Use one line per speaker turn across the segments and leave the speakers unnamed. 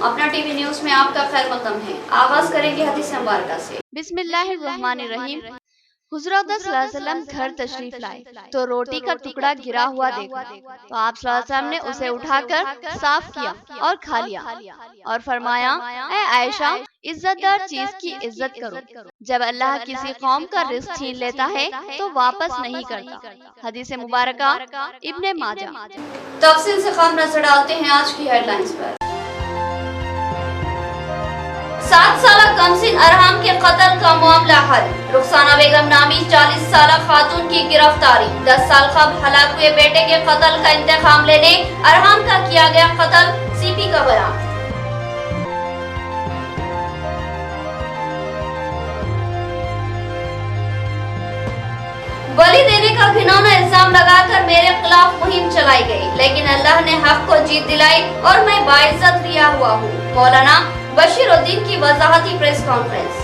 अपना TV news में आपका खैर मकदम है। आगाज करेंगे हदीस मुबारक से।
बिस्मिल्लाहिर्रहमानिर्रहीम। हुज़ूर सल्लल्लाहु अलैहि वसल्लम घर तशरीफ लाए तो रोटी का टुकड़ा गिरा हुआ देखा तो आप सल्लल्लाहु अलैहि वसल्लम ने उसे उठाकर साफ किया और खा लिया और फरमाया, ऐ आयशा, इज्जतदार चीज की इज्जत करो। जब अल्लाह किसी कौम का रिज़्क़ छीन लेता है तो वापस नहीं करता। हदीस मुबारका इब्ने माजा।
तफसील से खबर नजर डालते हैं आज की हेडलाइंस पर। 7 साला कमसिन अरहम के कत्ल का मामला हल। रुखसाना बेगम नामी 40 साला खातून की गिरफ्तारी। 10 साल कबल हलाक हुए बेटे के कत्ल का इंतकाम लेने अरहम का किया गया कत्ल, सीपी का बयान। बलि देने का घिनौना इल्जाम लगाकर मेरे खिलाफ मुहिम चलाई गई, लेकिन अल्लाह ने हक को जीत दिलाई और मैं बाइज्जत रिहा हुआ हूँ। मौलाना बशीरुद्दीन की वजाहती प्रेस कॉन्फ्रेंस।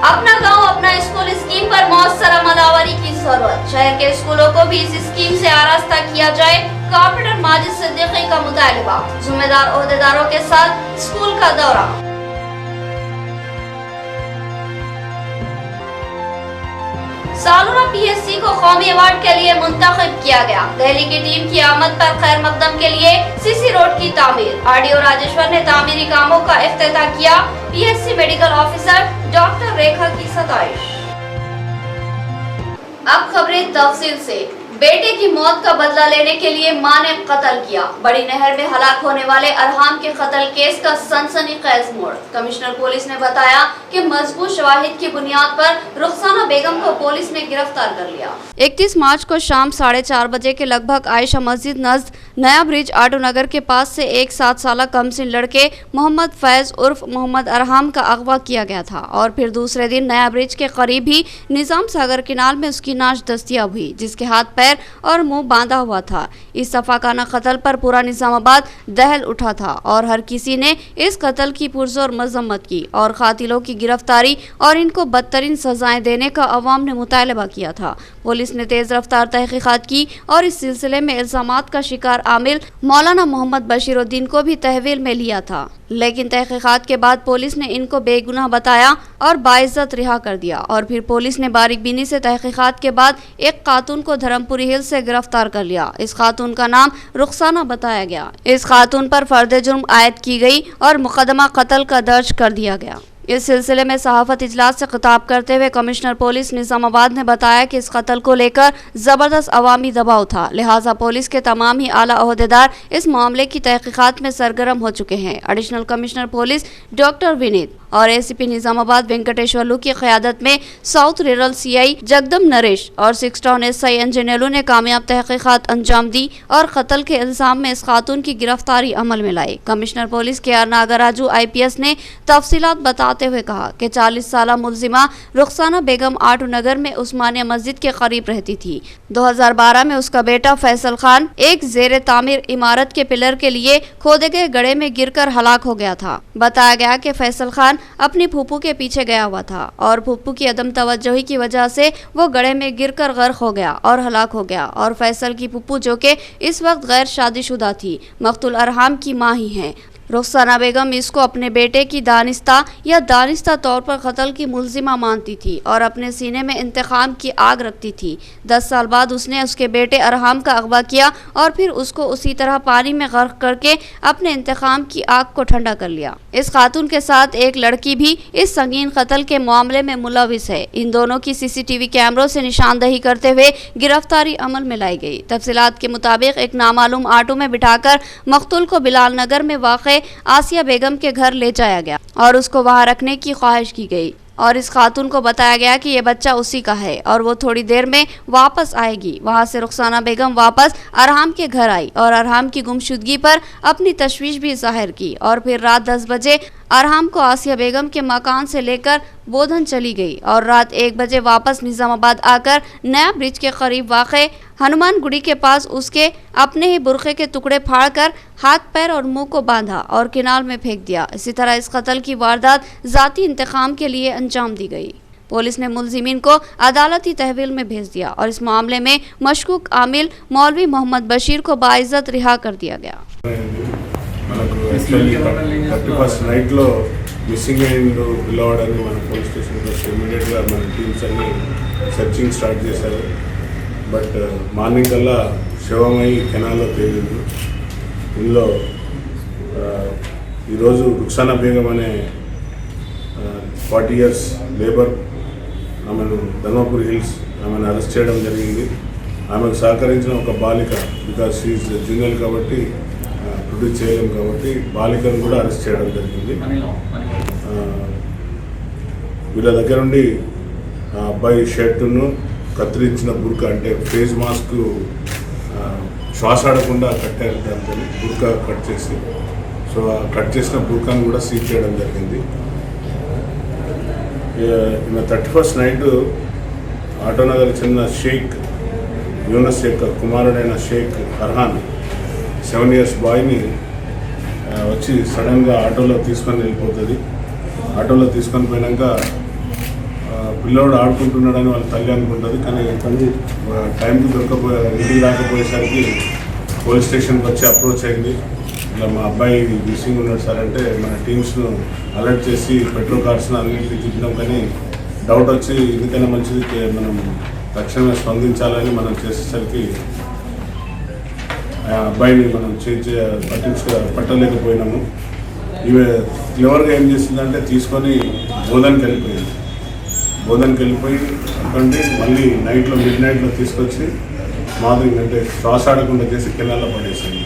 अपना गांव अपना स्कूल स्कीम पर मौसर अमलावरी की जरूरत। शहर के स्कूलों को भी इस स्कीम से आरास्ता किया जाए। कॉर्पोरेटर माजिद सिद्दीकी का मुतालबा। जिम्मेदार ओहदेदारों के साथ स्कूल का दौरा। सालुरा पीएससी को कौमी अवार्ड के लिए मुंतखब किया गया। दिल्ली की टीम की आमद पर खैर मकदम के लिए सीसी रोड की तामीर। आरडीओ राजेश्वर ने तामीरी कामों का इफ्तिताह किया। पीएससी मेडिकल ऑफिसर डॉक्टर रेखा की सताइश। अब खबरें तफसील से। बेटे की मौत का बदला लेने के लिए मां ने कत्ल किया। बड़ी नहर में हलाक होने वाले अरहम के कत्ल केस का सनसनीखेज मोड़। कमिश्नर पुलिस ने बताया कि मजबूत शवाहिद की बुनियाद पर रुखसाना बेगम को पुलिस ने गिरफ्तार कर लिया। 31 मार्च को शाम 4:30 बजे के लगभग आयशा मस्जिद नज़द नया ब्रिज आटो नगर के पास से एक 7 साला कमसिन लड़के मोहम्मद फैज उर्फ मोहम्मद अरहम का अगवा किया गया था और फिर दूसरे दिन नया ब्रिज के करीब ही निजाम सागर किनाल में उसकी नाश दस्तयाब हुई, जिसके हाथ पैर और मुंह बांधा हुआ था। इस सफाकाना कत्ल पर पूरा निजामाबाद दहल उठा था और हर किसी ने इस कत्ल की पुरजोर मजम्मत की और कातिलों की गिरफ्तारी और इनको बदतरीन सजाएं देने का अवाम ने मुतालबा किया था। पुलिस ने तेज रफ्तार तहकीकात की और इस सिलसिले में इल्जामात का शिकार आमिल मौलाना मोहम्मद बशीरुद्दीन को भी तहवील में लिया था, लेकिन तहकीकात के बाद पुलिस ने इनको बेगुनाह बताया और बाइज्जत रिहा कर दिया। और फिर पुलिस ने बारीकबीनी से तहकीकात के बाद एक खातून को धर्मपुरी हिल से गिरफ्तार कर लिया। इस खातून का नाम रुखसाना बताया गया। इस खातून पर फर्द जुर्म आयद की गई और मुकदमा कत्ल का दर्ज कर दिया गया। इस सिलसिले में सहाफत इजलास से खिताब करते हुए कमिश्नर पुलिस निजामाबाद ने बताया कि इस कत्ल को लेकर जबरदस्त अवामी दबाव था, लिहाजा पुलिस के तमाम ही आला ओहदेदार इस मामले की तहकीकात में सरगर्म हो चुके हैं। Additional commissioner police doctor Vineet और एसीपी निजामाबाद वेंकटेश्वरलू की क़यादत में साउथ रूरल सीआई जगदम नरेश और 6 टाउन एसआई अंजनेलू ने कामयाब तहकीकात अंजाम दी और कत्ल के इल्जाम में इस खातून की गिरफ्तारी अमल में लाई। कमिश्नर पुलिस के आर नागराजू IPS ने तफसीलात बताते हुए कहा कि 40 साला मुलजिमा रुखसाना बेगम आटो नगर में उस्मानिया मस्जिद के करीब रहती थी। 2012 में उसका बेटा फैसल खान एक जेर तामीर इमारत के पिलर के लिए खोदे गए गड्ढे में गिरकर हलाक हो गया था। बताया गया कि फैसल खान अपनी फूफू के पीछे गया हुआ था और फूफू की अदम तवज्जोही की वजह से वो गड्ढे में गिरकर गर्क हो गया और हलाक हो गया। और फैसल की फूफू, जो कि इस वक्त गैर शादीशुदा थी, मकतूल अरहम की मां ही हैं। रुखसाना बेगम इसको अपने बेटे की दानिस्ता तौर पर कत्ल की मुलजिमा मानती थी और अपने सीने में इंतकाम की आग रखती थी। 10 साल बाद उसने उसके बेटे अरहम का अगवा किया और फिर उसको उसी तरह पानी में गर्क करके अपने इंतकाम की आग को ठंडा कर लिया। इस खातून के साथ एक लड़की भी इस संगीन कत्ल के मामले में मुलविस है। इन दोनों की CCTV कैमरों से निशानदही करते हुए गिरफ्तारी अमल में लाई गई। तफसीलात के मुताबिक एक नामालूम ऑटो में बिठाकर मकतूल को बिलाल नगर में वाक़ आसिया बेगम के घर ले जाया गया और उसको वहां रखने की ख्वाहिश की गई और इस खातून को बताया गया कि ये बच्चा उसी का है और वो थोड़ी देर में वापस आएगी। वहां से रुखसाना बेगम वापस अरहम के घर आई और अरहम की गुमशुदगी पर अपनी तशवीश भी जाहिर की और फिर रात 10 बजे अरहम को आसिया बेगम के मकान से लेकर बोधन चली गई और रात 1 बजे वापस निजामाबाद आकर नया ब्रिज के करीब वाक़े हनुमान गुड़ी के पास उसके अपने ही बुरखे के टुकड़े फाड़कर हाथ पैर और मुंह को बांधा और किनाल में फेंक दिया। इसी तरह इस कत्ल की वारदात जाती इंतकाम के लिए अंजाम दी गई। पुलिस ने मुलजिमीन को अदालती तहवील में भेज दिया और इस मामले में मशकूक आमिल मौलवी मोहम्मद बशीर को बाइज्जत रिहा कर दिया गया।
మనకు యాక్చువల్లీ 31st నైట్లో మిస్సింగ్ అయ్యిండు పిల్లవాడని మన పోలీస్ స్టేషన్కి వచ్చి ఇమీడియట్గా మన టీమ్స్ అన్ని సెర్చింగ్ స్టార్ట్ చేశారు. బట్ మార్నింగ్ కల్లా శవమై కెనాల్లో తేలింది. ఇందులో ఈరోజు రుక్సానా బేగం అనే 40 years లేబర్ ఆమెను ధర్మపూర్ హిల్స్ ఆమెను అరెస్ట్ చేయడం జరిగింది. ఆమెకు సహకరించిన ఒక బాలిక, బికాస్ షీఈస్ జూనియర్ కాబట్టి ప్రొడ్యూస్ చేయలేము కాబట్టి బాలికను కూడా అరెస్ట్ చేయడం జరిగింది. వీళ్ళ దగ్గర నుండి అబ్బాయి షర్టును కత్తిరించిన బుర్కా అంటే ఫేస్ మాస్క్ శ్వాస ఆడకుండా కట్టారు, దాంతో బుర్కా కట్ చేసి, సో ఆ కట్ చేసిన బుర్కాను కూడా సీజ్ చేయడం జరిగింది. 31st నైట్ ఆటోనగర్ చెందిన షేక్ యూనస్ యొక్క కుమారుడైన షేక్ ఫర్హాన్ 7 years బాయ్ని వచ్చి సడన్గా ఆటోలో తీసుకొని వెళ్ళిపోతుంది. ఆటోలో తీసుకొని పోయినాక పిల్లోడు ఆడుకుంటున్నాడని వాళ్ళ తల్లి అనుకుంటుంది. కానీ తల్లి టైంకి ఇంటికి రాకపోయేసరికి పోలీస్ స్టేషన్కి వచ్చి అప్రోచ్ అయింది. ఇలా మా అబ్బాయి మిస్సింగ్ ఉన్నాడు సార్ అంటే మన టీమ్స్ను అలర్ట్ చేసి పెట్రోల్ కార్స్ను అన్నింటినీ తిప్పినాం. కానీ డౌట్ వచ్చి ఎందుకైనా మంచిది మనం తక్షణమే స్పందించాలని మనం చేసేసరికి ఆ అబ్బాయిని మనం పట్టలేకపోయినాము. ఇవి క్లివర్గా ఏం చేసిందంటే తీసుకొని బోధనకి వెళ్ళిపోయి అక్కడి మళ్ళీ మిడ్ నైట్లో తీసుకొచ్చి మార్నింగ్ అంటే శ్వాస ఆడకుండా చేసి కెనాల్లో పడేసింది.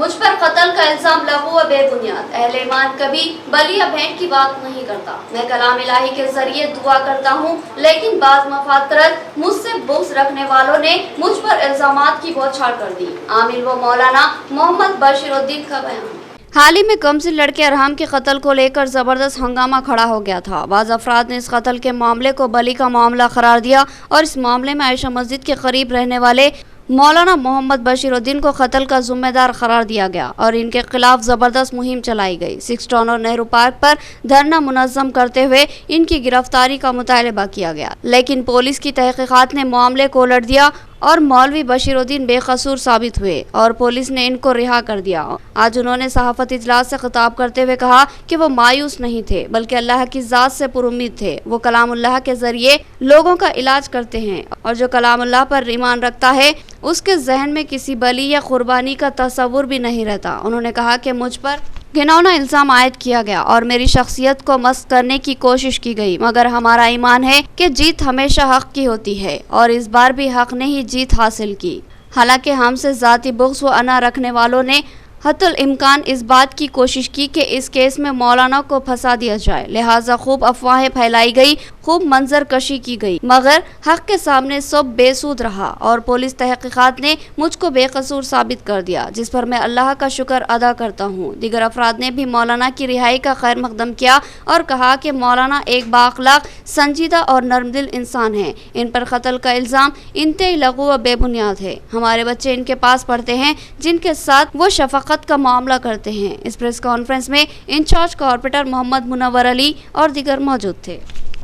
मुझ पर कत्ल का इल्जाम लगू व बेबुनियाद। अहले ईमान कभी बलि या भेंट की बात नहीं करता। मैं कलाम इलाही के जरिए दुआ करता हूँ, लेकिन बाज मफादरत मुझसे बुग़्ज़ रखने वालों ने मुझ पर इल्जामात की बौछार कर दी। आमिल व मौलाना मोहम्मद बशीरुद्दीन का बयान। हाल ही में कमसिन लड़के अरहाम के कत्ल को लेकर जबरदस्त हंगामा खड़ा हो गया था। बाज़ अफराद ने इस कत्ल के मामले को बली का मामला करार दिया और इस मामले में आयशा मस्जिद के करीब रहने वाले मौलाना मोहम्मद बशीरुद्दीन को कत्ल का जिम्मेदार करार दिया गया और इनके खिलाफ जबरदस्त मुहिम चलाई गई। 6 टाउन और नेहरू पार्क पर धरना मुनज़्ज़म करते हुए इनकी गिरफ्तारी का मुतालबा किया गया, लेकिन पुलिस की तहकीकात ने मामले को उलट दिया और मौलवी बशीरुद्दीन बेकसूर साबित हुए और पुलिस ने इनको रिहा कर दिया। आज उन्होंने सहाफ़त इजलास से खिताब करते हुए कहा कि वो मायूस नहीं थे, बल्कि अल्लाह की ज़ात से पुरुम्मीद थे। वो कलामुल्लाह के ज़रिए लोगों का इलाज करते हैं और जो कलामुल्लाह पर ईमान रखता है उसके जहन में किसी बली या कुर्बानी का तसव्वुर भी नहीं रहता। उन्होंने कहा कि मुझ पर घिनौना इल्ज़ाम आयद किया गया और मेरी शख्सियत को मस्त करने की कोशिश की गई, मगर हमारा ईमान है कि जीत हमेशा हक़ की होती है और इस बार भी हक़ ने ही जीत हासिल की। हालांकि हमसे ज़ाती बुग़्ज़ व अना रखने वालों ने हतुल इम्कान इस बात की कोशिश की कि इस केस में मौलाना को फंसा दिया जाए, लिहाजा खूब अफवाहें फैलाई गई, खूब मंजर कशी की गई, मगर हक के सामने सब बेसूद रहा और पुलिस तहकीकात ने मुझको बेकसूर साबित कर दिया, जिस पर मैं अल्लाह का शुक्र अदा करता हूँ। दीगर अफराद ने भी मौलाना की रिहाई का खैर मकदम किया और कहा कि मौलाना एक बाअखलाक, संजीदा और नरमदिल इंसान हैं। इन पर कत्ल का इल्ज़ाम इंतहाई लघु व बेबुनियाद है। हमारे बच्चे इनके पास पढ़ते हैं जिनके साथ वो शफकत का मामला करते हैं। इस प्रेस कॉन्फ्रेंस में इंचार्ज कॉर्पोरेटर मोहम्मद मुनव्वर अली और दीगर मौजूद थे।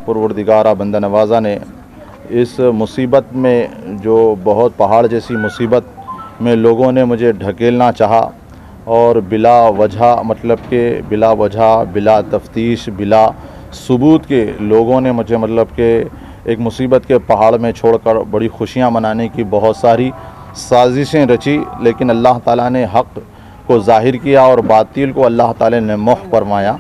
परवरदिगारा बंदा नवाज़ा ने इस मुसीबत में, जो बहुत पहाड़ जैसी मुसीबत में लोगों ने मुझे ढकेलना चाहा और बिला वजह, मतलब के बिला वजह, बिला तफ्तीश, बिला सबूत के लोगों ने मुझे मतलब के एक मुसीबत के पहाड़ में छोड़कर बड़ी खुशियां मनाने की बहुत सारी साजिशें रची, लेकिन अल्लाह ताला ने हक़ को ज़ाहिर किया और बातिल को अल्लाह ताला ने मुह फरमाया।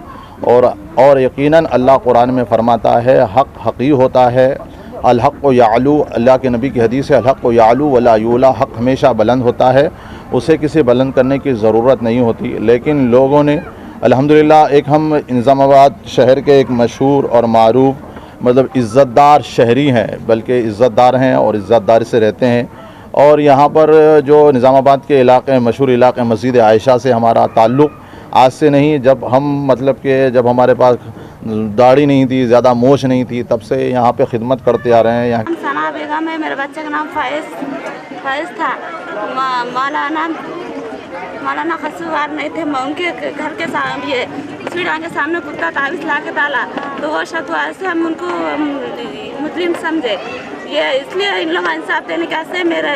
और यकीनन अल्लाह कुरान में फरमाता है हक़ हक़ी होता है, अल हक़ यालू, अल्लाह के नबी की हदीस है, अल हक़ यालू वला यूला, हक़ हमेशा बुलंद होता है, उसे किसी बुलंद करने की ज़रूरत नहीं होती। लेकिन लोगों ने अल्हम्दुलिल्लाह, एक हम निज़ामाबाद शहर के एक मशहूर और मारूफ मतलब इज़्ज़तदार शहरी हैं, बल्कि इज़्ज़तदार हैं और इज़्ज़तदारी से रहते हैं। और यहाँ पर जो निज़ामाबाद के इलाके, मशहूर इलाके मस्जिद आयशा से हमारा ताल्लुक़ आज से नहीं, जब हम मतलब कि जब हमारे पास दाढ़ी नहीं थी, ज़्यादा मोछ नहीं थी, तब से यहाँ पे खिदमत करते आ रहे हैं। यहाँ
सना बेगम है, मेरे बच्चे का नाम फाइज था। मौलाना कसूरवार नहीं थे, उनके घर के सामने सीढ़ियों के सामने कुत्ता ताबीज़ ला के डाला, तो वो शतवा से हम उनको मुस्लिम समझे। ये इसलिए इन लोग इंसाफ देने कैसे मेरे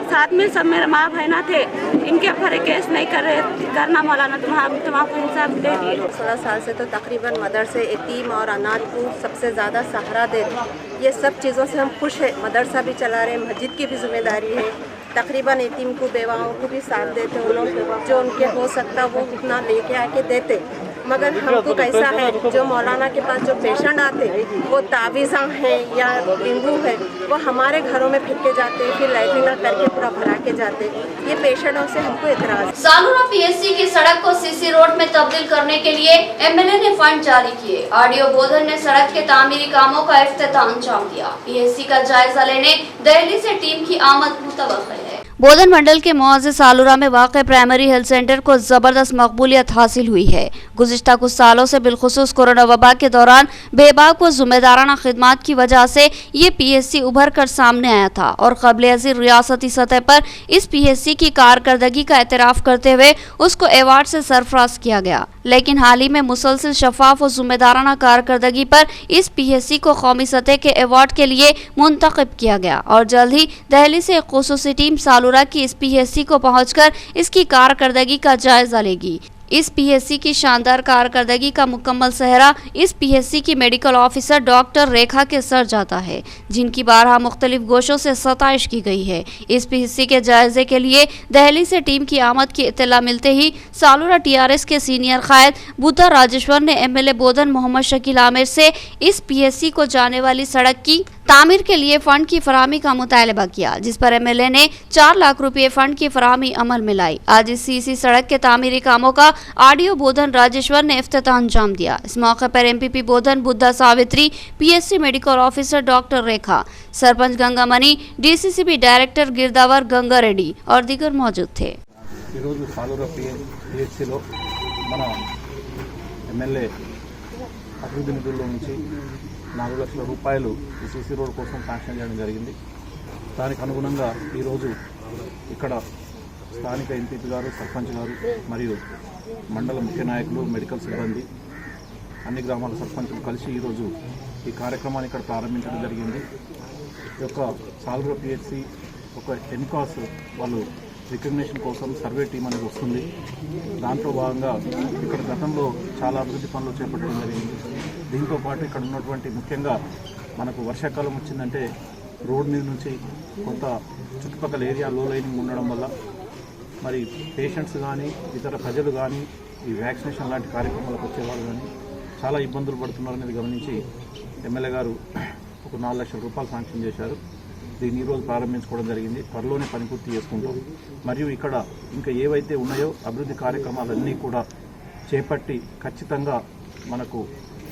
साथ में सब मेरे माँ बहना थे, इनके ऊपर केस नहीं करना मौलाना, तुम्हारा इंसाफ दे दिए।
16 साल से तो तकरीबन मदरसे यतीम और अनाथ को सबसे ज़्यादा सहारा दे रहे। ये सब चीज़ों से हम खुश हैं। मदरसा भी चला रहे, मस्जिद की भी जिम्मेदारी है। तकरीबन यतीम को, बेवाओं को भी साथ देते उन लोग, जो उनके हो सकता वो उतना लेके आके देते। मगर हमको कैसा है, जो मौलाना के पास जो पेशेंट आते वो तावीज़ा हैं या डेंगू है, वो हमारे घरों में फेंक के जाते, फिर लाइटिंग करके पूरा भरा के जाते। ये पेशेंटों से हमको एतराज़।
सालूरा पीएससी की सड़क को सीसी रोड में तब्दील करने के लिए एमएलए ने फंड जारी किए। आरडीओ बोधन ने सड़क के तामीरी कामों का इफ्तिताम अंजाम दिया। पीएससी का जायजा लेने दिल्ली से टीम की आमद मुतवक्किल है।
बोधन मंडल के मुआज़ सालूरा में वाक़ प्राइमरी हेल्थ सेंटर को ज़बरदस्त मकबूलियत हासिल हुई है। गुज़िश्ता कुछ सालों से बिलखुसूस कोरोना वबा के दौरान बेबाक व ज़िम्मेदाराना खिदमात की वजह से ये पीएससी उभर कर सामने आया था और क़ब्ल अज़ीर रियासती सतह पर इस पीएससी की कारकर्दगी का एतराफ़ करते हुए उसको एवार्ड से सरफराज किया गया। लेकिन हाल ही में मुसलसल शफाफ और ज़िम्मेदाराना कारकर्दगी पर इस पीएससी को कौमी सतह के एवार्ड के लिए मुंतखब किया गया और जल्द ही दिल्ली से एक ख़ुसूसी टीम सालूरा की इस पीएससी को पहुंचकर इसकी कारकर्दगी का जायजा लेगी। इस पीएससी की शानदार कारकर्दगी का मुकम्मल सेहरा इस पीएससी की मेडिकल ऑफिसर डॉक्टर रेखा के सर जाता है, जिनकी बारहा मुख्तलिफ गोशों से सताइश की गई है। इस पीएससी के जायजे के लिए दिल्ली से टीम की आमद की इत्तला मिलते ही सालूरा टीआरएस के सीनियर कायद बुद्धा राजेश्वर ने एमएलए बोधन मोहम्मद शकील आमिर से इस पीएससी को जाने वाली सड़क की तामीर के लिए फंड की फराहमी का मुतालबा किया, जिस पर एमएलए ने 4 लाख रुपए फंड की फराहमी अमल में लाई। आज इस सीसी सड़क के तामीरी कामों का आरडीओ बोधन राजेश्वर ने इफ्तिताह अंजाम दिया। इस मौके पर MPP Bodhan Buddha Savitri, PSC medical officer doctor Rekha, sarpanch Gangamani, DCCB director गिरदावर गंगा रेड्डी और दीगर मौजूद थे।
అభివృద్ధి నిధుల్లో నుంచి 4 లక్షల రూపాయలు ఈ సీసీ రోడ్ కోసం శాంక్షన్ చేయడం జరిగింది. దానికి అనుగుణంగా ఈరోజు ఇక్కడ స్థానిక ఎంపీపీ గారు, సర్పంచ్ గారు మరియు మండల ముఖ్య నాయకులు, మెడికల్ సిబ్బంది, అన్ని గ్రామాల సర్పంచులు కలిసి ఈరోజు ఈ కార్యక్రమాన్ని ఇక్కడ ప్రారంభించడం జరిగింది. ఈ యొక్క సాలూరా పిహెచ్సి ఒక ఎన్కాస్ వాళ్ళు రికగ్నిషన్ కోసం సర్వే టీం అనేది వస్తుంది. దాంట్లో భాగంగా ఇక్కడ గతంలో చాలా అభివృద్ధి పనులు చేపట్టడం జరిగింది. దీంతో పాటు ఇక్కడ ఉన్నటువంటి ముఖ్యంగా మనకు వర్షాకాలం వచ్చిందంటే రోడ్ మీద నుంచి కొంత చుట్టుపక్కల ఏరియా లో లైనింగ్ ఉండడం వల్ల మరి పేషెంట్స్ కానీ ఇతర ప్రజలు కానీ ఈ వ్యాక్సినేషన్ లాంటి కార్యక్రమాలకు వచ్చేవాళ్ళు కానీ చాలా ఇబ్బందులు పడుతున్నారనేది గమనించి ఎమ్మెల్యే గారు ఒక 4 లక్షల రూపాయలు శాంక్షన్ చేశారు. దీన్ని ఈరోజు ప్రారంభించుకోవడం జరిగింది. త్వరలోనే పని పూర్తి చేసుకుంటాం. మరియు ఇక్కడ ఇంకా ఏవైతే ఉన్నాయో అభివృద్ధి కార్యక్రమాలన్నీ కూడా చేపట్టి ఖచ్చితంగా మనకు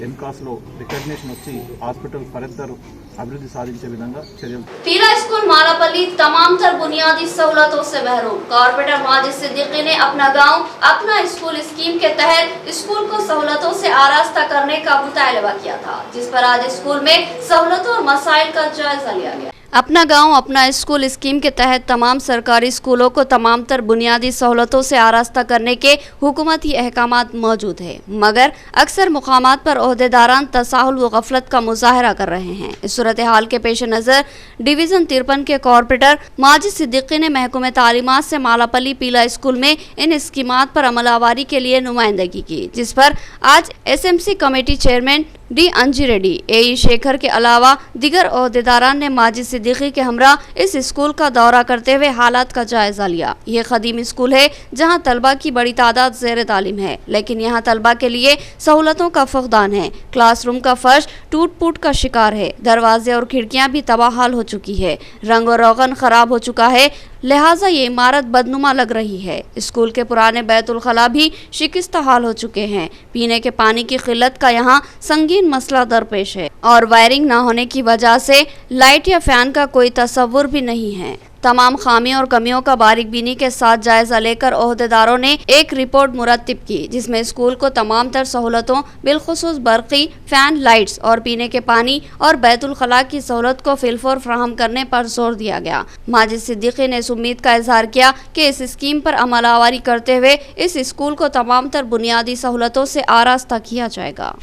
ఎన్కాస్లో రికగ్నిషన్ వచ్చి హాస్పిటల్ ఫరద్దరు अभिवृद्धि साधिंचे विधंगा चर्यలు।
पीला स्कूल मालापल्ली तमाम तर बुनियादी सहूलतों से महरूम। कॉर्पोरेटर माजिद सिद्दीकी ने अपना गांव अपना स्कूल स्कीम के तहत स्कूल को सहूलतों से आरास्ता करने का मुतालबा किया था, जिस पर आज स्कूल में सहूलतों और मसाइल का जायजा लिया गया। अपना गांव अपना स्कूल स्कीम के तहत तमाम सरकारी स्कूलों को तमाम तर बुनियादी सहूलतों से आरास्ता करने के हुकूमती अहकामात मौजूद है, मगर अक्सर मुकामात पर ओहदेदारान तसाहुल व गफलत का मुजाहरा कर रहे हैं। इस सूरत हाल के पेश नज़र डिवीज़न 53 के कॉर्पोरेटर माजिद सिद्दीकी ने महकमे तालीमात से मालापल्ली पीला स्कूल में इन स्कीमात पर अमलावारी के लिए नुमाइंदगी की, जिस पर आज SMC कमेटी चेयरमैन डी अंजी रेड्डी, AE शेखर के अलावा दिगर ओहदेदारान ने माजिद सिद्दीकी के हमरा इस स्कूल का दौरा करते हुए हालात का जायजा लिया। ये कदीम स्कूल है जहां तलबा की बड़ी तादाद ज़ेर तालीम है, लेकिन यहाँ तलबा के लिए सहूलतों का फुकदान है। क्लासरूम का फर्श टूट फूट का शिकार है, दरवाजे और खिड़कियाँ भी तबाहाल हो चुकी है, रंग और रोगन खराब हो चुका है, लिहाजा ये इमारत बदनुमा लग रही है। स्कूल के पुराने बैतुल खला भी शिकस्त हाल हो चुके हैं। पीने के पानी की किल्लत का यहाँ संगीन मसला दरपेश है और वायरिंग न होने की वजह से लाइट या फैन का कोई तस्वुर भी नहीं है।
तमाम खामियों और कमियों का बारीक बीनी के साथ जायजा लेकर ओहदेदारों ने एक रिपोर्ट मुरत्तिब की, जिसमें स्कूल को तमाम तर सहूलतों बिलखुसूस बरक़ी, फैन, लाइट्स और पीने के पानी और बैतुल खला की सहूलत को फिलफौर फराहम करने पर जोर दिया गया। माजिद सिद्दीकी ने इस उम्मीद का इजहार किया कि इस स्कीम पर अमल आवारी करते हुए इस स्कूल को तमाम तर बुनियादी सहूलतों से आरास्ता किया जाएगा।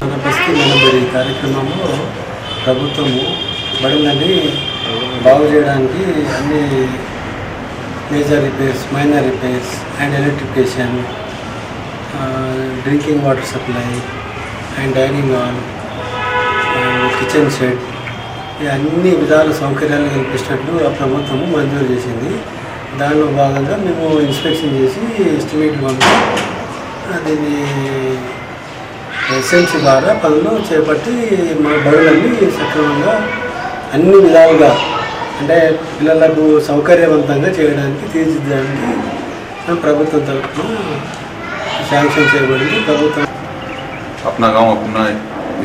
ప్రభుత్వము బడులని బాగు చేయడానికి అన్ని major repairs, minor repairs and electrification, drinking water supply and dining hall and kitchen shed అన్ని విధాల సౌకర్యాలు కల్పించినట్లు ఆ ప్రభుత్వము మంజూరు చేసింది. దానిలో భాగంగా మేము ఇన్స్పెక్షన్ చేసి ఎస్టిమేట్ పంపి దీన్ని ఎస్ఎంసీ ద్వారా పనులు చేపట్టి మా బడులన్నీ సక్రమంగా అన్ని విధాలుగా అంటే పిల్లలకు సౌకర్యవంతంగా చేయడానికి తీర్చిదిద్దడానికి ప్రభుత్వం తరఫున శాంక్షన్ చేయబడింది. ప్రభుత్వం
अपना गांव अपना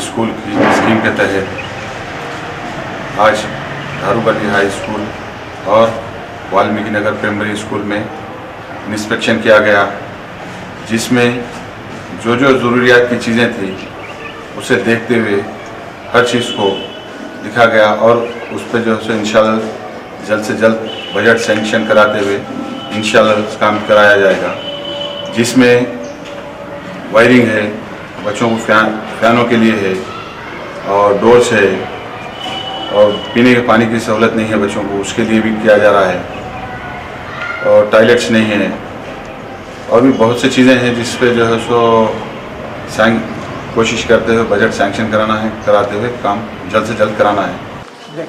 स्कूल की स्कीम के तहत आज धारूबली हाई स्कूल और वाल्मीकि नगर प्राइमरी स्कूल में इंस्पेक्शन किया गया, जिसमें जो जो ज़रूरियात की चीज़ें थी उसे देखते हुए हर चीज़ को लिखा गया और उस पर जो है इंशाल्लाह जल्द से जल्द बजट सैंक्शन कराते हुए इंशाल्लाह काम कराया जाएगा, जिसमें वायरिंग है, बच्चों को फैनों के लिए है और डोर्स है और पीने के पानी की सहूलत नहीं है बच्चों को, उसके लिए भी किया जा रहा है और टॉयलेट्स नहीं है और भी बहुत सी चीज़ें हैं जिस पे जो है सो कोशिश करते हुए बजट सैंक्शन कराना है, कराते हुए काम जल्द से जल्द कराना है।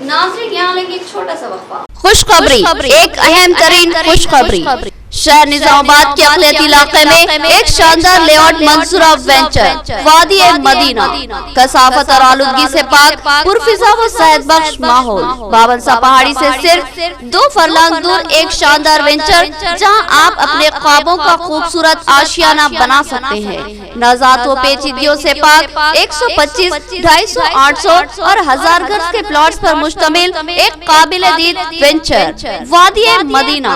नाज़रीन, यहाँ लेंगे एक छोटा सा वक्फा।
खुशखबरी, एक अहम तरीन खुशखबरी। शहर निजामाबाद के अक़लियती इलाके में एक शानदार लेआउट मंसूरा वेंचर वादी मदीना, कसाफत और आलूदगी से पाक पुरफिजा व सेहत बख्श माहौल, बाबनसा पहाड़ी से सिर्फ 2 फरलांग दूर एक शानदार वेंचर जहां आप अपने ख्वाबों का खूबसूरत आशियाना बना सकते हैं। नजात व पेचीदगियों से पाक 125, 250, 800 और 1000 गज के प्लॉट्स पर मुश्तमिल एक काबिल दीद वेंचर वादी मदीना,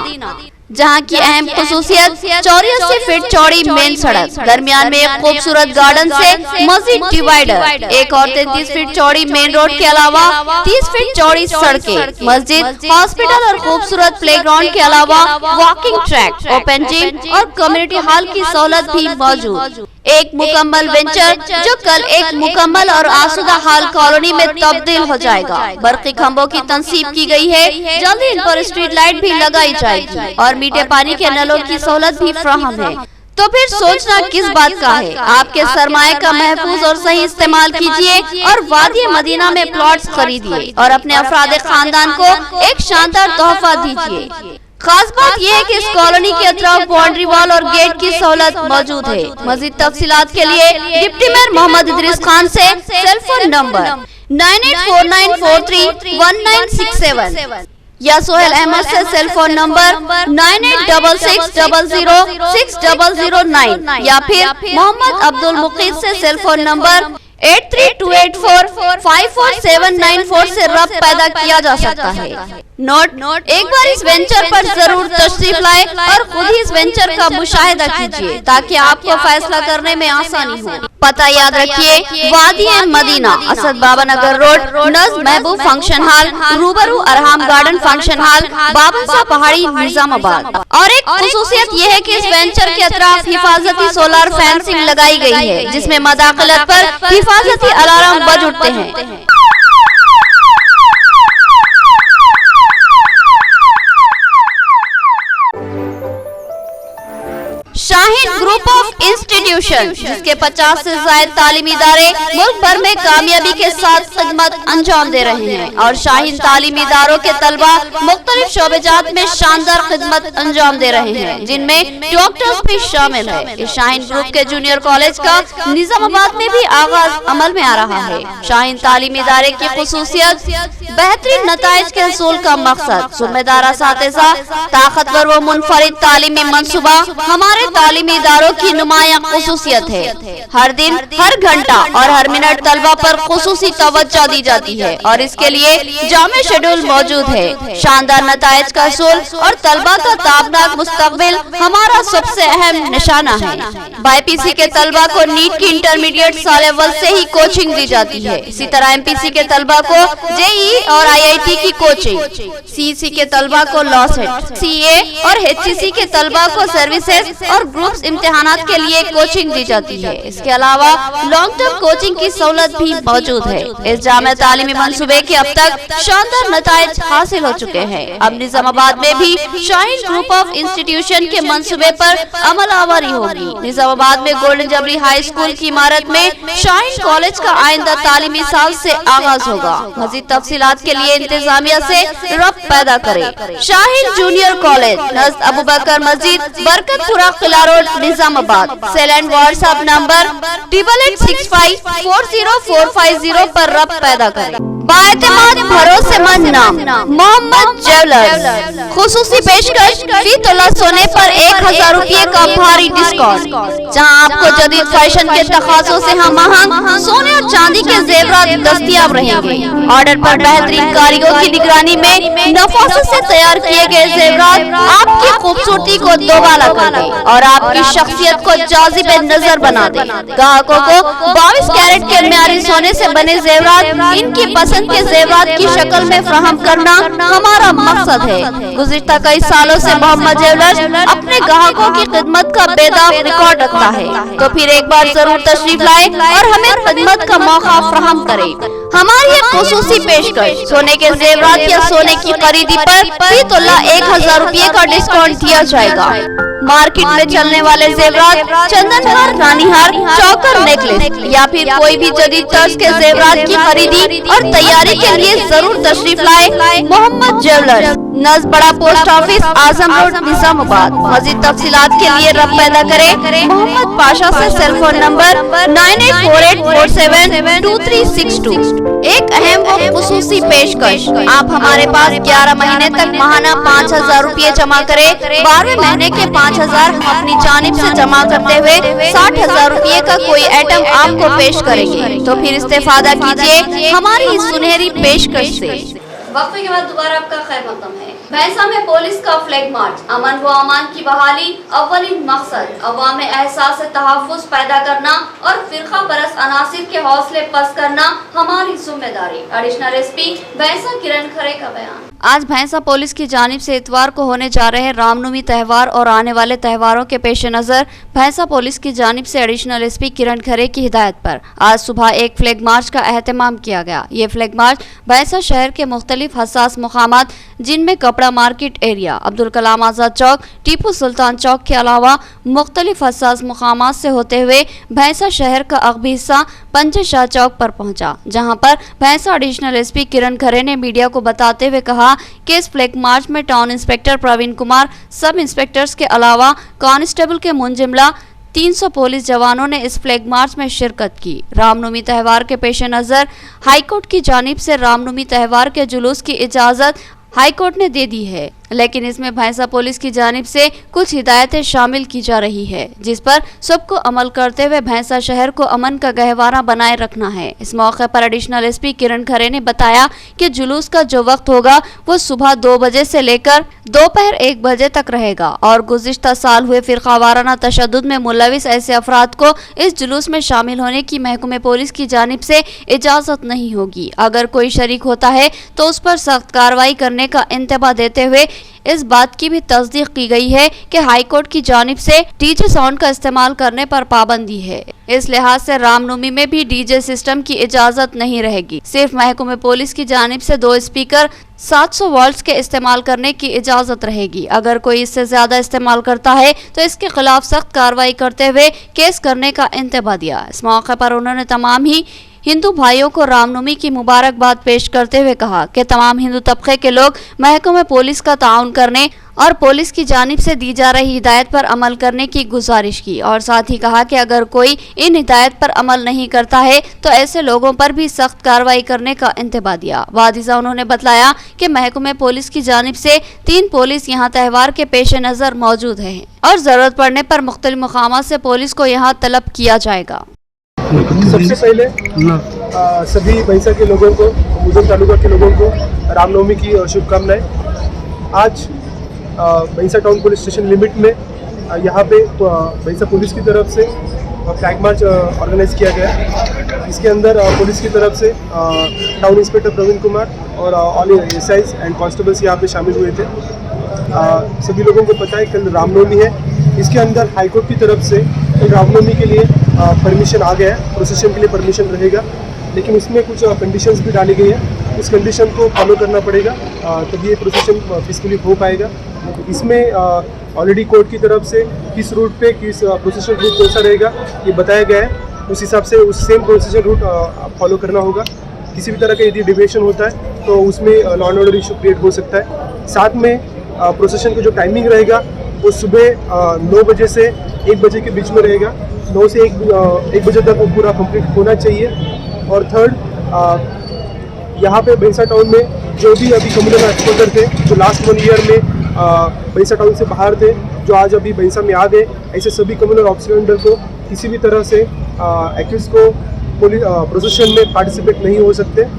जहाँ की अहम खुसूसियत 84 फीट चौड़ी मेन सड़क, दरमियान में एक खूबसूरत गार्डन से मस्जिद डिवाइडर, एक और 33 फीट चौड़ी मेन रोड के अलावा 30 फीट चौड़ी सड़कें, मस्जिद, हॉस्पिटल और खूबसूरत प्लेग्राउंड के अलावा वॉकिंग ट्रैक, ओपन जिम और कम्युनिटी हॉल की सहूलत भी मौजूद। एक मुकम्मल वेंचर जो कल एक मुकम्मल और आसूदा हाल कॉलोनी में तब्दील हो जाएगा। बरक़ी खंभों की तंसीब की गई है, जल्दी इन पर स्ट्रीट लाइट भी लगाई जाएगी और मीठे पानी के नलों की सहूलत भी फराहम है। तो फिर सोचना किस बात का है, आपके सरमाए का महफूज और सही इस्तेमाल कीजिए और वादी मदीना में प्लॉट्स खरीदिए और अपने अफराद खानदान को एक शानदार तोहफा दीजिए। खास बात यह है कि इस कॉलोनी के अतराफ बाउंड्री वॉल और गेट की सहूलत मौजूद है। मजीद तफसीलात के लिए डिप्टी मेयर मोहम्मद इदरीस खान से सेल फोन नंबर 9849431967 या सोहेल अहमद से सेल फोन नंबर 9866006009 या फिर मोहम्मद अब्दुल मुकीद से सेल फोन नंबर 8328454794 से रब्त पैदा किया जा सकता है। नोट, एक बार इस वेंचर पर जरूर तशरीफ लाए और खुद ही इस वेंचर का मुशाहिदा कीजिए ताकि आपको फैसला करने में आसानी हो। पता याद रखिए, वादी मदीना, असद बाबा नगर रोड, नज़ महबूब फंक्शन हॉल, रूबरू अरहाम गार्डन फंक्शन हॉल, बाबनसा पहाड़ी, निजामाबाद। और एक खुसूसियत ये है कि इस वेंचर के अतराफ हिफाजती सोलर फेंसिंग लगाई गई है, जिसमें मदाखलत पर हिफाजती अलार्म बज उठते हैं। शाहीन ग्रुप ऑफ इंस्टीट्यूशन, जिसके 50 से ज्यादा तालीमी इदारे मुल्क भर में कामयाबी के साथ खिदमत अंजाम दे रहे हैं और शाहीन तालीमी इदारों के तलबा मुख्तलिफ शोबेजात में शानदार खिदमत अंजाम दे रहे हैं, जिनमें डॉक्टर्स भी शामिल है। इस शाहीन ग्रुप के जूनियर कॉलेज का निजामाबाद में भी आगाज अमल में आ रहा है। शाहीन तालीमी इदारे की खुसूसियत बेहतरीन नताइज के हसूल का मकसद, जिम्मेदार असातिज़ा, ताकतवर व मुनफरिद तालीमी मंसूबा हमारे तालीमी इदारों की नुमाया खसूसियत है। हर दिन, हर घंटा और हर मिनट तलबा पर खुसूसी तवज्जो दी जाती है और इसके लिए जामे शेड्यूल मौजूद है। शानदार नताइज का असूल और तलबा का ताबनाक मुस्तकबिल हमारा सबसे अहम निशाना है। बाईपीसी के तलबा को नीट की इंटरमीडिएट साल अव्वल से ही कोचिंग दी जाती है। इसी तरह एमपीसी के तलबा को जेईई और आईआईटी की कोचिंग, सीईसी के तलबा को लॉ सेट, सीए और एचसीसी के तलबा को सर्विसेज और ग्रुप्स इम्तिहानात के लिए कोचिंग दी जाती है। इसके अलावा लॉन्ग टर्म कोचिंग की सहूलत भी मौजूद है। इस जामे तालीमी मंसूबे के अब तक शानदार नताइज हासिल हो चुके हैं। अब निजामाबाद में भी शाहीन ग्रुप ऑफ इंस्टीट्यूशन के मंसूबे पर अमल आवारी होगी। निजामाबाद में गोल्डन जबरी हाई स्कूल की इमारत में शाहीन कॉलेज का आइंदा तालीमी साल से आगाज होगा। मजीद तफसीलात के लिए इंतजामिया से रब्त पैदा करें। शाहीन जूनियर कॉलेज, नज़द अबू बकर मस्जिद, Barkatpura, Qila road, Nizamabad. Cell and WhatsApp number 8865404450 पर रब्त पैदा करें। बाएतमाद भरोसेमंद नाम मोहम्मद ज्वेलर्स, खुसूसी पेशकश फी तोला सोने पर 1000 रुपये का भारी डिस्काउंट, जहां आपको जदीद फैशन के तकाज़ों से हम महंग सोने और चांदी के जेवरात दस्तयाब रहेंगे। ऑर्डर पर बेहतरीन कारीगरों की निगरानी में नफासत से तैयार किए गए जेवरात आपकी खूबसूरती को दोबाला कर दे और आपकी शख्सियत को जाजिब नजर बना दे। ग्राहकों को 22 कैरेट के म्यारी सोने से बने जेवरात इनकी पसंद के जेवरात की शक्ल में फराहम करना हमारा मकसद है। गुज़िश्ता कई सालों से मोहम्मद ज्वेलर्स अपने ग्राहकों की खिदमत का बेदाग रिकॉर्ड रखता है, तो फिर एक बार जरूर तशरीफ लाए और हमें खिदमत का मौका फराहम करे। हमारी एक खुसूसी पेशकश, सोने के जेवरात या सोने की खरीदी पर फी तोला 1000 रुपये का डिस्काउंट दिया जाएगा। मार्केट में चलने वाले जेवरात, चंदनहार, रानीहार, चौकर, नेकलेस या फिर कोई भी जदीद तर्ज के जेवरात की खरीदी और तैयारी के लिए जरूर तशरीफ लाए। मोहम्मद ज्वेलर्स, नज़द बड़ा पोस्ट ऑफिस, आजम रोड, निजामाबाद। मज़ीद तफसीलात के लिए रब्त पैदा करें मोहम्मद पाशा से। Cell phone number 9848472362। एक अहम व खुसूसी पेशकश, आप हमारे पास 11 महीने तक माहाना 5000 रुपये जमा करें। 12वें महीने के 5000 हम अपनी जानिब से जमा करते हुए 60,000 रुपये का कोई आइटम आपको पेश करेंगे, तो फिर इस्तेफादा कीजिए हमारी इस सुनहरी पेशकश से।
वक्फे के बाद दोबारा आपका खैर मकदम है। भैंसा में पुलिस का फ्लैग मार्च, अमन व अमान की बहाली अव्वलिन मकसद, अवाम में एहसास तहफ़्फ़ुज़ पैदा करना और फिरका परस्त अनासिर के हौसले पस्त करना हमारी जिम्मेदारी। एडिशनल एसपी भैंसा किरण खरे का बयान।
आज भैंसा पुलिस की जानिब से इतवार को होने जा रहे रामनवमी त्यौहार और आने वाले त्योहारों के पेश नज़र भैंसा पुलिस की जानिब से एडिशनल एसपी किरण खरे की हिदायत पर आज सुबह एक फ्लैग मार्च का एहतमाम किया गया। ये फ्लैग मार्च भैंसा शहर के मुख्तलिफ हसास मुकामात, जिनमें कपड़ा मार्केट एरिया, अब्दुल कलाम आज़ाद चौक, टीपू सुल्तान चौक के अलावा मुख्तलिफ हसास मुकामात से होते हुए भैंसा शहर का अगबी हिस्सा पंच शाह चौक पर पहुंचा, जहां पर भैंसा एडिशनल एसपी किरण खरे ने मीडिया को बताते हुए कहा कि इस फ्लैग मार्च में टाउन इंस्पेक्टर प्रवीण कुमार, सब इंस्पेक्टर्स के अलावा कांस्टेबल के मुंजिमला 300 पुलिस जवानों ने इस फ्लैग मार्च में शिरकत की। रामनवमी त्यौहार के पेश नज़र हाईकोर्ट की जानिब से रामनवमी त्यौहार के जुलूस की इजाज़त हाईकोर्ट ने दे दी है, लेकिन इसमें भैंसा पुलिस की जानिब से कुछ हिदायतें शामिल की जा रही है, जिस पर सबको अमल करते हुए भैंसा शहर को अमन का गहवारा बनाए रखना है। इस मौके पर एडिशनल एसपी किरण खरे ने बताया कि जुलूस का जो वक्त होगा वो सुबह 2 बजे से लेकर दोपहर 1 बजे तक रहेगा और गुज़िश्ता साल हुए फिरकावाराना तशद्दुद में मुलविस ऐसे अफराद को इस जुलूस में शामिल होने की महकमे पुलिस की जानिब से इजाज़त नहीं होगी। अगर कोई शरीक होता है तो उस पर सख्त कार्रवाई करने का इंतबा देते हुए इस बात की भी तस्दीक की गई है कि हाईकोर्ट की जानिब से डीजे साउंड का इस्तेमाल करने पर पाबंदी है। इस लिहाज से रामनवमी में भी डीजे सिस्टम की इजाजत नहीं रहेगी। सिर्फ महकमे पुलिस की जानिब से 2 स्पीकर 700 वॉल्ट्स के इस्तेमाल करने की इजाजत रहेगी। अगर कोई इससे ज्यादा इस्तेमाल करता है तो इसके खिलाफ सख्त कार्रवाई करते हुए केस करने का इंतबा दिया। इस मौके पर उन्होंने तमाम ही हिंदू भाइयों को रामनवमी की मुबारकबाद पेश करते हुए कहा कि तमाम हिंदू तबके के लोग महकमे पुलिस का ताउन करने और पुलिस की जानिब से दी जा रही हिदायत पर अमल करने की गुजारिश की और साथ ही कहा कि अगर कोई इन हिदायत पर अमल नहीं करता है तो ऐसे लोगों पर भी सख्त कार्रवाई करने का इंतबा दिया। वादिजा उन्होंने बताया कि महकमे पुलिस की जानिब से 3 पुलिस यहाँ त्यौहार के पेश नज़र मौजूद है और जरूरत पड़ने पर मुख्तलिफ मकामात से पुलिस को यहाँ तलब किया जाएगा।
सबसे पहले सभी भैंसा के लोगों को, मुजफ्फर तालुका के लोगों को रामनवमी की शुभकामनाएं। आज भैंसा टाउन पुलिस स्टेशन लिमिट में यहाँ पे भैंसा पुलिस की तरफ से फ्लैग मार्च ऑर्गेनाइज किया गया। इसके अंदर पुलिस की तरफ से टाउन इंस्पेक्टर प्रवीण कुमार और ऑल एसआईज एंड कांस्टेबल्स यहाँ पे शामिल हुए थे। सभी लोगों को पता है कल रामनवमी है। इसके अंदर हाईकोर्ट की तरफ से कल रामनवमी के लिए परमिशन आ गया है, प्रोसेशन के लिए परमिशन रहेगा, लेकिन इसमें कुछ कंडीशंस भी डाली गई है। उस कंडीशन को फॉलो करना पड़ेगा तभी ये प्रोसेशन पीसफुली हो पाएगा। इसमें ऑलरेडी कोर्ट की तरफ से किस रूट पे किस प्रोसेशन रूट कौन सा रहेगा ये बताया गया है। उस हिसाब से उस सेम प्रोसेशन रूट फॉलो करना होगा। किसी भी तरह का यदि डिविएशन होता है तो उसमें law and order issue create हो सकता है। साथ में प्रोसेशन का जो टाइमिंग रहेगा वो सुबह 9 बजे से 1 बजे के बीच में रहेगा। 9 से 1 बजे तक वो पूरा कंप्लीट होना चाहिए। और थर्ड, यहाँ पे भैंसा टाउन में जो भी अभी कम्युनल एक्सपोजर थे जो लास्ट 1 ईयर में भैंसा टाउन से बाहर थे, जो आज अभी भैंसा में आ गए, ऐसे सभी कम्युनल ऑफिसर को किसी भी तरह से एक्यूज को प्रोसेशन में पार्टिसिपेट नहीं हो सकते।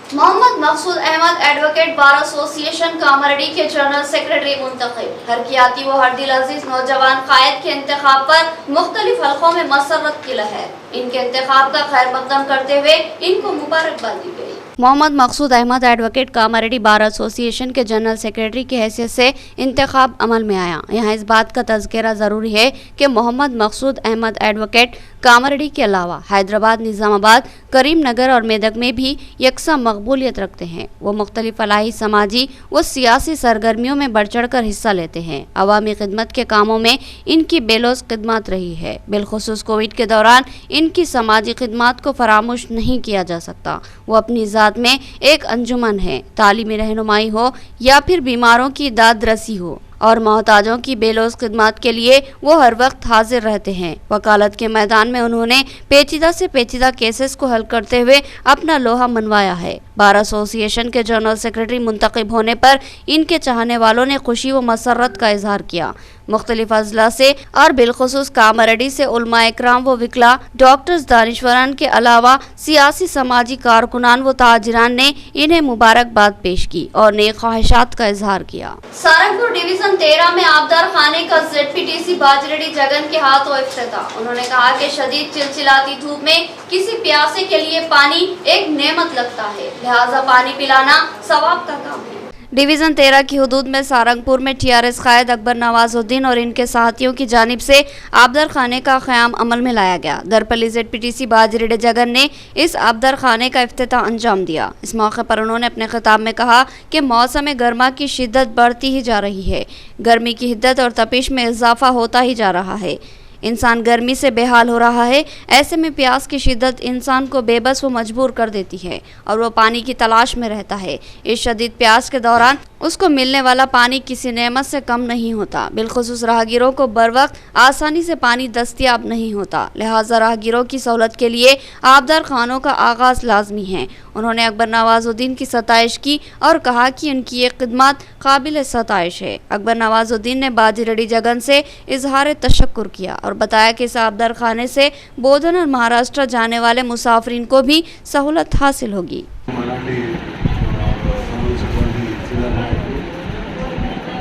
मोहम्मद मकसूद अहमद एडवोकेट बार एसोसिएशन कामरडी के जनरल सेक्रेटरी मुंतखब। हरकियाती व हरदिल अजीज नौजवान कायद के इंतखाब पर मुख्तलिफ हलकों में मसरत की लहर। इनके इंतखाब का खैर मकदम करते हुए इनको मुबारकबाद दी गई।
मोहम्मद मकसूद अहमद एडवोकेट कामरडी बार एसोसिएशन के जनरल सेक्रेटरी की हैसियत से इंतखाब अमल में आया। यहाँ इस बात का तज़किरा ज़रूरी है कि मोहम्मद मकसूद अहमद एडवोकेट कामरडी के अलावा हैदराबाद, निज़ामाबाद, करीम नगर और मेदक में भी यकसा मकबूलियत रखते हैं। वो मुख्तलिफ फलाही, समाजी व सियासी सरगर्मियों में बढ़ चढ़ कर हिस्सा लेते हैं। अवामी खिदमत के कामों में इनकी बेलोस खिदमत रही है। बिलखुसूस कोविड के दौरान इनकी समाजी खिदमत को फरामोश नहीं किया जा सकता। वो अपनी ज़ात में एक अंजुमन है। तालीमी रहनुमाई हो या फिर बीमारों की दाद रसी हो और मोहताजों की बेलोस खिदमत के लिए वो हर वक्त हाजिर रहते हैं। वकालत के मैदान में उन्होंने पेचीदा से पेचीदा केसेस को हल करते हुए अपना लोहा मनवाया है। बार एसोसिएशन के जनरल सेक्रेटरी मुंतखब होने पर इनके चाहने वालों ने खुशी व मसरत का इजहार किया। मुख्तलिफ अजला से और बिलखुसूस कामरडी से उलमा इकराम व विकला, डॉक्टर्स, दानिश्वरान के अलावा सियासी समाजी कारकुनान व ताजिरान ने इन्हें मुबारकबाद पेश की और नेक ख्वाहिशात का इजहार किया।
सारंगपुर डिवीजन 13 में आबदार खाने का ZPTC बाजरेडी जगन के हाथों इफ्तिताह। उन्होंने कहा कि शदीद चिलचिलाती धूप में किसी प्यासे के लिए पानी एक नेमत लगता है, लिहाजा पानी पिलाना सवाब का काम है।
डिवीज़न 13 की हदूद में सारंगपुर में TRS कायद अकबर नवाजुद्दीन और इनके साथियों की जानिब से आबदार खाने का क़याम अमल में लाया गया। दरपली ZPTC बाजरेडी जगन ने इस आबदार खाने का इफ्तिताह अंजाम दिया। इस मौके पर उन्होंने अपने खिताब में कहा कि मौसम गर्मा की शिद्दत बढ़ती ही जा रही है। गर्मी की हिद्दत और तपिश में इजाफा होता ही जा रहा है। इंसान गर्मी से बेहाल हो रहा है। ऐसे में प्यास की शिद्दत इंसान को बेबस व मजबूर कर देती है और वो पानी की तलाश में रहता है। इस शदीद प्यास के दौरान उसको मिलने वाला पानी किसी नेमत से कम नहीं होता। बिलखुसूस राहगीरों को बर वक्त आसानी से पानी दस्तियाब नहीं होता, लिहाजा राहगीरों की सहूलत के लिए आबदार खानों का आगाज़ लाजमी है। उन्होंने अकबर नवाजुद्दीन की सताइश की और कहा कि उनकी ये खिदमत काबिल सताइश है। अकबर नवाजुद्दीन ने बाजरेडी जगन से इजहार तशक्कुर किया और बताया कि इस आबदार खाने से बोधन और महाराष्ट्र जाने वाले मुसाफिरीन को भी सहूलत हासिल होगी।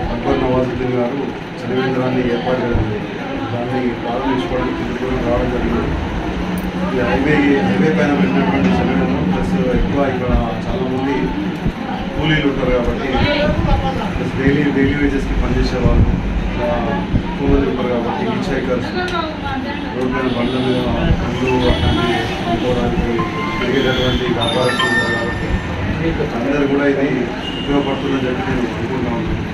అక్బర్ నవాజుద్దీన్ గారు చలివేంద్రాన్ని ఏర్పాటు చేయడం దాన్ని ప్రారంభించుకోవడానికి రావడం జరిగింది. ఈ హైవే పైన వెళ్ళినటువంటి సమయంలో ప్లస్ ఎక్కువ ఇక్కడ చాలామంది కూలీలు ఉంటారు కాబట్టి ప్లస్ డైలీ వేజెస్కి పనిచేసే వాళ్ళు ఎక్కువ మంది ఉంటారు కాబట్టి హిచ్ హైకర్స్ రోడ్డు పైన బండ్ల మీద పండ్లు అట్లాంటివి అమ్ముకోవడానికి తిరిగేటటువంటి వ్యాపారస్తులు ఉంటారు కాబట్టి అందరూ కూడా ఇది ఉపయోగపడుతుందని చెప్పి నేను అనుకుంటా ఉన్నాను.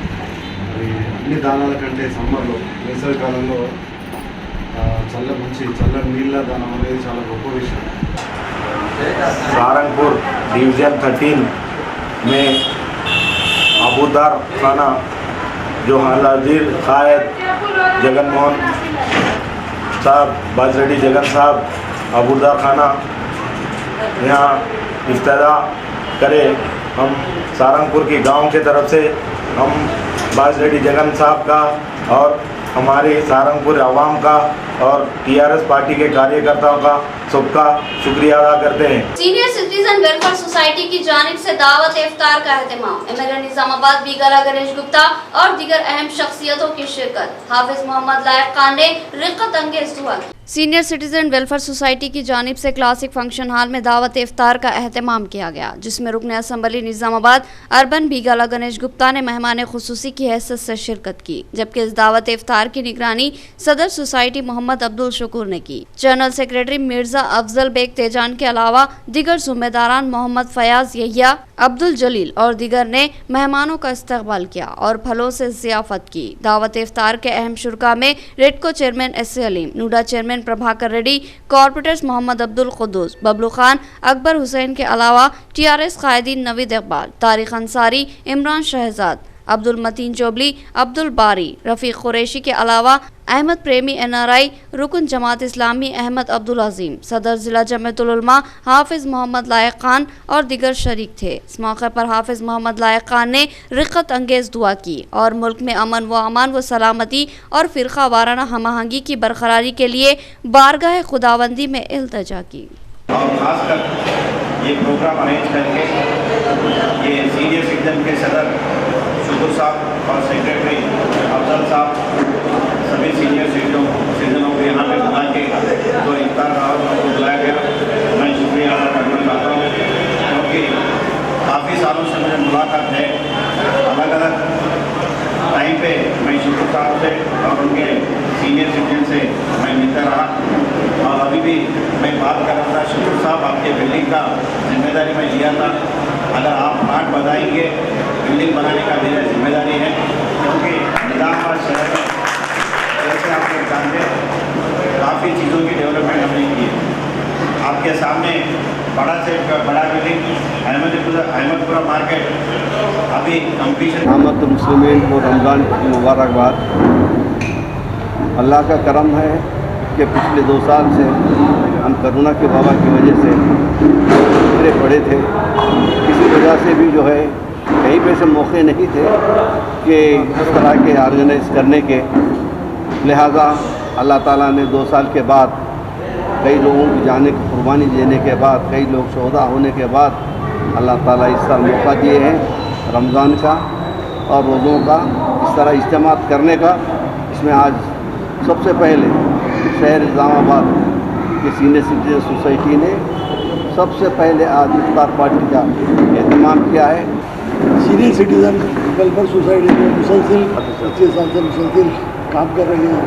మరి అన్ని దానాల కంటే సమ్మర్లో వేసవికాలంలో చల్లని నీళ్ళ దానం అనేది చాలా గొప్ప విషయం.
सहारनपुर डिवीज़न 13 में अबूदार खाना जो हालाजीर कायद जगन मोहन साहब, बाजरेडी जगन साहब अबूदार खाना यहाँ इफ्तिदा करे। हम सहारनपुर की गांव के तरफ से हम बाजरेडी जगन साहब का और हमारे सहारनपुर आवाम का और टीआरएस पार्टी के कार्यकर्ताओं का सबका शुक्रिया अदा करते हैं।
सीनियर सिटीजन वेलफेयर सोसाइटी की जानिब से दावत इफ्तार का एहतमाम, एमएलए निजामाबाद बीगाला गणेश गुप्ता और दीगर अहम शख्सियतों की शिरकत। हाफिज मोहम्मद लायक खान ने रिक्कत अंगेज दुआ की। सीनियर सिटीजन वेलफेयर सोसाइटी की जानिब से क्लासिक फंक्शन हॉल में दावत इफ्तार का एहतमाम किया गया, जिसमें रुकन असम्बली निजामाबाद अर्बन बीगाला गणेश गुप्ता ने मेहमान खुसूसी की हैसियत से शिरकत की, जबकि इस दावत इफ्तार की निगरानी सदर सोसाइटी मोहम्मद अब्दुल शुक्र ने की। जनरल सेक्रेटरी मिर्जा अफजल बेग तेजान के अलावा दीगर जिम्मेदारान मोहम्मद फयाज यहिया, अब्दुल जलील और दीगर ने मेहमानों का इस्तकबाल किया और फलों से ज़ियाफत की। दावत इफ्तार के अहम शुरका में REDCO chairman S A. Aleem, NUDA chairman Prabhakar Reddy, corporators Mohammed Abdul Quddus, Bablu Khan, Akbar Hussain के अलावा टीआरएस कायदीन नवीद इकबाल, तारिक अंसारी, इमरान शहजाद, अब्दुल मतीन चोबली, अब्दुल बारी, रफ़ीक कुरैशी के अलावा अहमद प्रेमी एनआरआई, रुकन जमात इस्लामी अहमद अब्दुल अजीम, सदर जिला जमीयतुल उलमा हाफिज मोहम्मद लायक खान और दीगर शरीक थे। इस मौके पर हाफिज मोहम्मद लायक खान ने रिक्कत अंगेज दुआ की और मुल्क में अमान व सलामती और फ़िरका वाराना हमआहंगी की बरकरारी के लिए बारगाह खुदावंदी में इल्तिजा की।
और खासकर ये प्रोग्राम अरेंज करके ये सीनियर सिटीजन के सदर शुक्र साहब और सेक्रेटरी अफजल साहब सभी सीनियर सिटीजनों को यहाँ पे बुला के जो इफ्तार दावत को बुलाया गया, मैं शुक्रिया अदा करना चाहता हूँ, क्योंकि काफ़ी सालों से मुझे मुलाकात है। अलग अलग टाइम पे मैं शुक्र साहब से और उनके सीनियर सिटीजन से मैं मिलता रहा और अभी भी मैं बात कर रहा था। शुक्र साहब, आपके बिल्डिंग का जिम्मेदारी मैं लिया था, अगर आप प्लाट बताएंगे बिल्डिंग बनाने का मेरी जिम्मेदारी है, क्योंकि निजामाबाद शहर में जैसे आप लोग जानते हैं काफ़ी चीज़ों की डेवलपमेंट हमने की है। आपके सामने बड़ा से बड़ा बिल्डिंग अहमदपुरा मार्केट अभी कम्पलीशन।
अहमद मुस्लिमीन को रमज़ान की मुबारकबाद। अल्लाह का करम है कि पिछले 2 साल से हम कोरोना के वबा की वजह से पिछड़े पड़े थे। किसी वजह से भी जो है कहीं पे से मौके नहीं थे कि इस तरह के ऑर्गेनाइज करने के, लिहाजा अल्लाह ताला ने 2 साल के बाद कई लोगों की जाने की कुर्बानी देने के बाद, कई लोग शोहदा होने के बाद अल्लाह ताला इस साल मौका दिए हैं रमज़ान का और रोज़ों का इस तरह इज्तिमात करने का। इसमें आज सबसे पहले शहर निजामाबाद की सीनियर सिटीजन सोसाइटी ने सबसे पहले आज इफ्तार पार्टी का एहतमाम किया है।
सीनियर सिटीज़न वेलफेयर सोसाइटी में मुसलसिल 25 साल से मुसलसिल काम कर रहे हैं।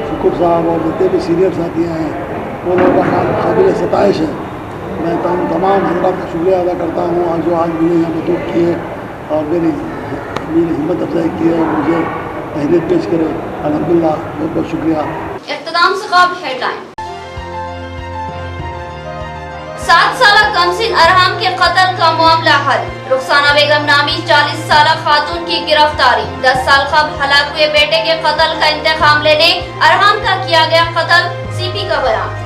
शुक्र साहब और जितने भी सीनियर साथियाँ हैं वो लोगों का काम काबिल सताइश है। मैं तमाम हजरात का शुक्रिया अदा करता हूँ आज जो आज मुझे यहाँ मदद की है और मेरी हिम्मत अफजाई की है, मुझे तहरीर पेश करे। अल्हम्दुलिल्लाह, बहुत बहुत शुक्रिया।
इख्तिताम से क़ब्ल हेडलाइन। 7 साला कमसिन अरहाम के कत्ल का मामला हल। रुखसाना बेगम नामी 40 साला खातून की गिरफ्तारी। 10 साल कबल हलाक हुए बेटे के कत्ल का इंतकाम लेने अरहाम का किया गया कत्ल, सीपी का बयान।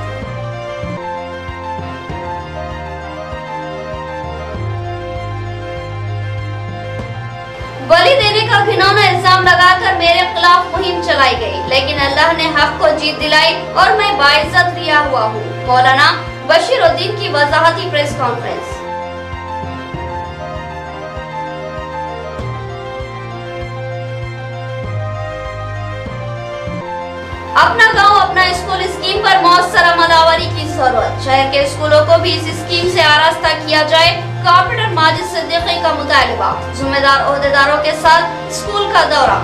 बलि देने का घिनौना इल्जाम लगाकर मेरे खिलाफ मुहिम चलाई गई, लेकिन अल्लाह ने हक को जीत दिलाई और मैं बाइज्जत रिहा हुआ हूँ। मौलाना बशीरुद्दीन की वजाहती प्रेस कॉन्फ्रेंस। अपना गांव अपना स्कूल स्कीम पर मौसर अमलावरी की जरूरत। शहर के स्कूलों को भी इस स्कीम से आरास्ता किया जाए, कॉर्पोरेटर माजिद सिद्दीकी का मुतालिबा। जिम्मेदार ओहदेदारों के साथ स्कूल का दौरा।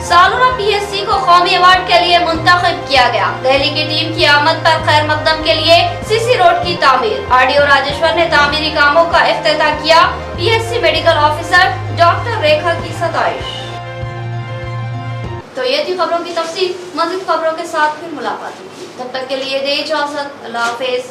सालुरा पीएससी को कौमी अवार्ड के लिए मुंतखब किया गया। दिल्ली की टीम की आमद पर खैर मकदम के लिए सीसी रोड की तामीर। आरडीओ राजेश्वर ने तामीरी कामों का इफ्तिताह किया। पीएससी मेडिकल ऑफिसर डॉक्टर रेखा की सताइश। तो ये थी खबरों की तफसील। मज़ीद खबरों के साथ फिर मुलाकात होगी, तब तक के लिए दे इजाज़त। अल्लाह हाफिज़।